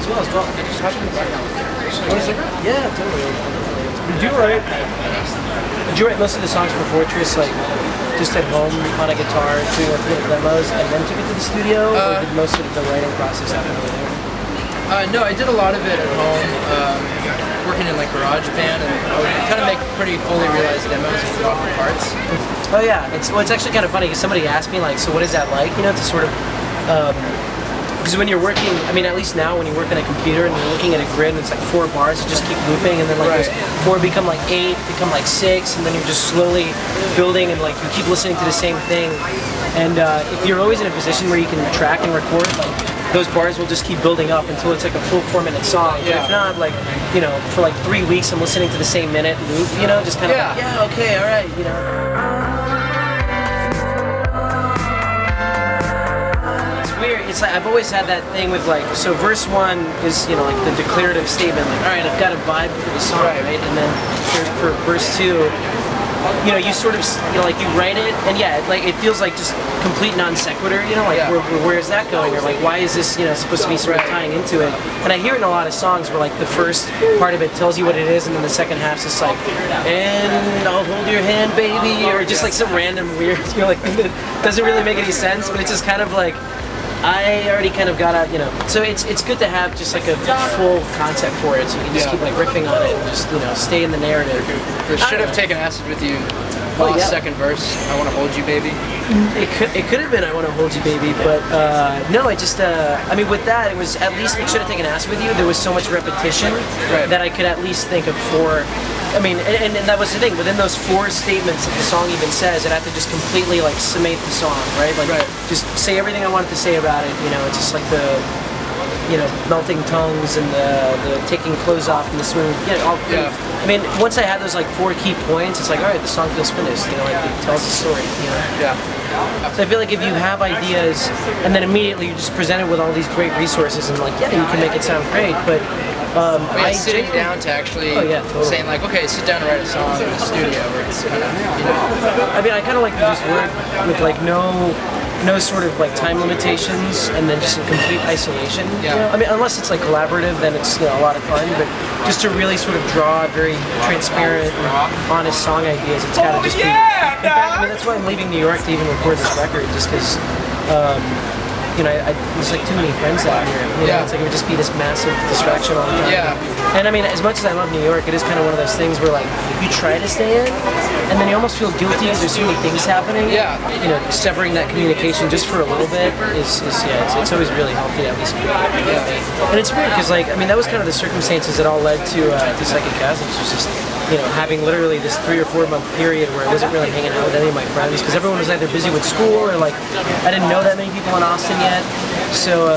well as well. Yeah, totally. Did you write most of the songs for Fortress, like, just at home on a guitar, doing like little demos, and then took it to the studio, or did most of the writing process happen over there? No, I did a lot of it at home, working in like GarageBand, and I would kind of make pretty fully realized demos of the parts. Oh yeah, it's actually kind of funny because somebody asked me like, so what is that like? You know, to sort of because when you're working, I mean, at least now when you work on a computer and you're looking at a grid and it's like 4 bars, you just keep looping, and then like those 4 become like 8, become like 6, and then you're just slowly building, and like you keep listening to the same thing. And if you're always in a position where you can track and record, like those bars will just keep building up until it's like a full 4-minute song. But if not, like, you know, for like 3 weeks I'm listening to the same minute loop, you know, just kind of like, yeah, okay, all right, you know. It's like I've always had that thing with like, so verse 1 is, you know, like the declarative statement, like, all right, I've got a vibe for the song, right? And then for verse 2, you know, you sort of, you know, like you write it, and yeah, like it feels like just complete non sequitur, you know, like where is that going, or like why is this, you know, supposed to be sort of tying into it? And I hear it in a lot of songs where like the first part of it tells you what it is, and then the second half's just like, and I'll hold your hand, baby, or just like some random weird, you know, like that doesn't really make any sense, but it's just kind of like, I already kind of got out, you know, so it's good to have just like a full concept for it, so you can just keep like riffing on it and just, you know, stay in the narrative. I should have taken acid with you. Second verse, I want to hold you, baby. It could have been I want to hold you, baby, but no, it just I mean, with that, it was at least it should have taken acid with you. There was so much repetition that I could at least think of 4. I mean, and that was the thing. Within those 4 statements that the song even says, it had to just completely like summate the song, right? Like, just say everything I wanted to say about it. You know, it's just like the, you know, melting tongues and the taking clothes off and the swing. I mean, once I had those like 4 key points, it's like, all right, the song feels finished. You know, like it tells the story. You know. So I feel like if you have ideas and then immediately you're just presented with all these great resources and like, yeah, you can make it sound great, but. Sitting down to actually saying like, okay, sit down and write a song in the studio, where it's kind of, you know. I mean, I kind of like to just work with like no sort of like time limitations, and then just in complete isolation. You know? I mean, unless it's like collaborative, then it's, you know, a lot of fun. But just to really sort of draw very transparent, and honest song ideas, it's got to just be. In fact, I mean, that's why I'm leaving New York to even record this record, just because. You know, there's like too many friends out here. You know, it's like it would just be this massive distraction all the time. And I mean, as much as I love New York, it is kind of one of those things where like you try to stay in, and then you almost feel guilty because there's so many things happening. You know, severing that communication just for a little bit is it's always really healthy, at least. And it's weird because like, I mean, that was kind of the circumstances that all led to Psychic Chasms. Was just, you know, having literally this 3 or 4 month period where I wasn't really hanging out with any of my friends because everyone was either busy with school or like I didn't know that many people in Austin yet. So,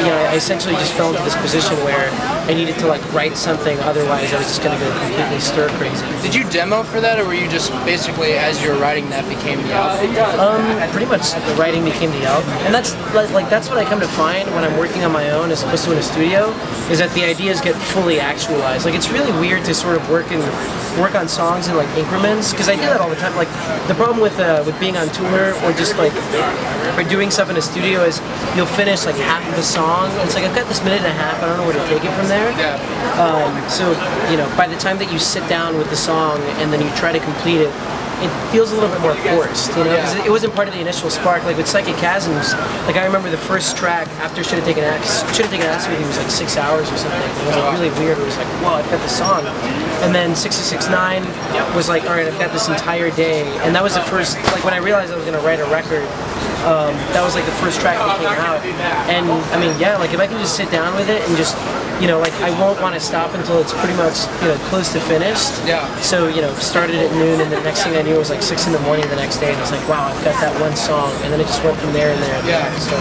you know, I essentially just fell into this position where I needed to like write something, otherwise I was just going to go completely stir crazy. Did you demo for that, or were you just basically, as you were writing that, became the album? Pretty much the writing became the album. And that's like that's what I come to find when I'm working on my own as opposed to in a studio, is that the ideas get fully actualized. Like, it's really weird to sort of work on songs in like increments, because I do that all the time. Like, the problem with being on tour or just like or doing stuff in a studio is you'll finish like half of the song and it's like, I've got this minute and a half, I don't know where to take it from there. So, you know, by the time that you sit down with the song and then you try to complete it, it feels a little bit more forced, you know, because it wasn't part of the initial spark. Like with Psychic Chasms, like I remember the first track after Should Have Taken Acid With You was like 6 hours or something. It was like really weird. It was like, whoa, I've got the song. And then 669 was like, all right, I've got this entire day. And that was the first, like when I realized I was going to write a record, that was like the first track that came out. And I mean, yeah, like if I can just sit down with it and just, you know, like I won't want to stop until it's pretty much, you know, close to finished. So, you know, started at noon, and the next thing I knew it was like 6 in the morning the next day, and it's like, wow, I've got that one song, and then it just went from there and there. So,